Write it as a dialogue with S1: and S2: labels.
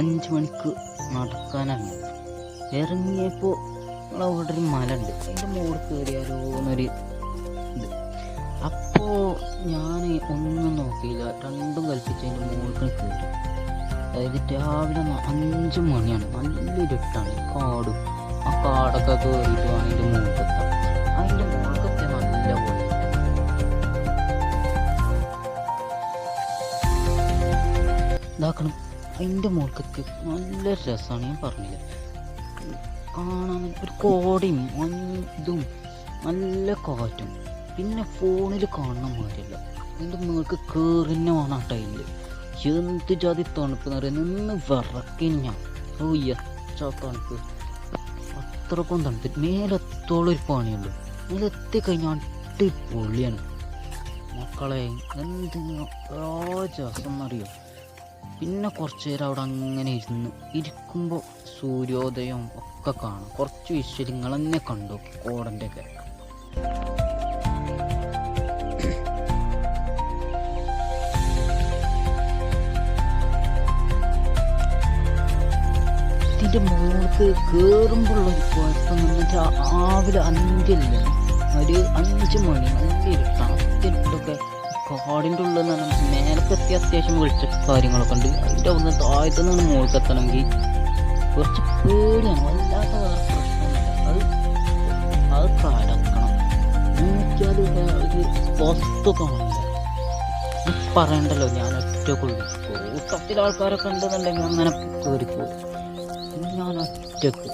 S1: 5 മണിക്ക് നടക്കാനിറങ്ങി. ഇറങ്ങിയപ്പോൾ അവിടെ ഒരു മല ഉണ്ട്, അതിൻ്റെ മുകളിൽ കയറിയാലോ എന്നൊരു ഇത്. അപ്പോൾ ഞാൻ ഒന്നും നോക്കിയില്ല, രണ്ടും കൽപ്പിച്ച് അതിൻ്റെ മുകളിൽ കയറി. അതായത് രാവിലെ 5 മണിയാണ്, നല്ല ഇരുട്ടാണ്, കാടും. ആ കാടൊക്കെ കയറിയിട്ട് വേണം അതിൻ്റെ മുകളിലെത്താം. അതിൻ്റെ മുകളിലൊക്കെ നല്ല പോലെ ഇതാക്കണം. അതിൻ്റെ മുകളിലേക്ക് നല്ല രസമാണ്, ഞാൻ പറഞ്ഞില്ല. കാണാൻ ഒരു കോടയും ഇതും നല്ല കാറ്റും. പിന്നെ ഫോണിൽ കാണുന്ന മാതിരിയല്ല, അതിൻ്റെ മുകൾക്ക് കയറിന്നെ വേണം ആ ടൈമിൽ. എന്ത് ജാതി തണുപ്പ് നിറയെ നിന്ന് വിറക്കിഞ്ഞ. ഓ എത്ര തണുപ്പ്, അത്രക്കും തണുപ്പ്. മേലെത്തോളം ഒരു പണിയുള്ളൂ, മേലെത്തിക്കഴിഞ്ഞാൽ അടിപൊളിയാണ് മക്കളെ. എന്ത് രാജാസം എന്നറിയോ. പിന്നെ കുറച്ച് നേരം അവിടെ അങ്ങനെ ഇരിക്കുമ്പോൾ സൂര്യോദയം ഒക്കെ കാണാം. കുറച്ച് വിശ്വലിങ്ങൾ തന്നെ കണ്ടു കോടൻ്റെ ഒക്കെ. ഇതിൻ്റെ മുകൾക്ക് കയറുമ്പോഴുള്ളൊരു കുഴപ്പം എന്നിട്ട് രാവിലെ 5 ഒരു 5 മണി നല്ല ഇരുട്ടാണ്. ഇരുട്ടൊക്കെ കാടിൻ്റെ ഉള്ളിൽ നിന്ന് മേലക്കെത്തി അത്യാവശ്യം വിളിച്ച കാര്യങ്ങളൊക്കെ ഉണ്ട്. അതിൻ്റെ അവിടുന്ന് താഴത്തു നിന്ന് മുകളിൽ എത്തണമെങ്കിൽ കുറച്ച് പേടിയാണ്, വല്ലാത്ത വേറെ പ്രശ്നമൊന്നുമില്ല. അത് കടക്കണം നോക്കിയാൽ ഒരു വസ്തു കാണില്ല. പറയണ്ടല്ലോ, ഞാൻ ഒറ്റക്കുള്ളൂ. കൂട്ടത്തിൽ ആൾക്കാരൊക്കെ ഉണ്ടെന്നുണ്ടെങ്കിൽ അങ്ങനെ കയറിപ്പോയി. ഞാൻ ഒറ്റക്ക്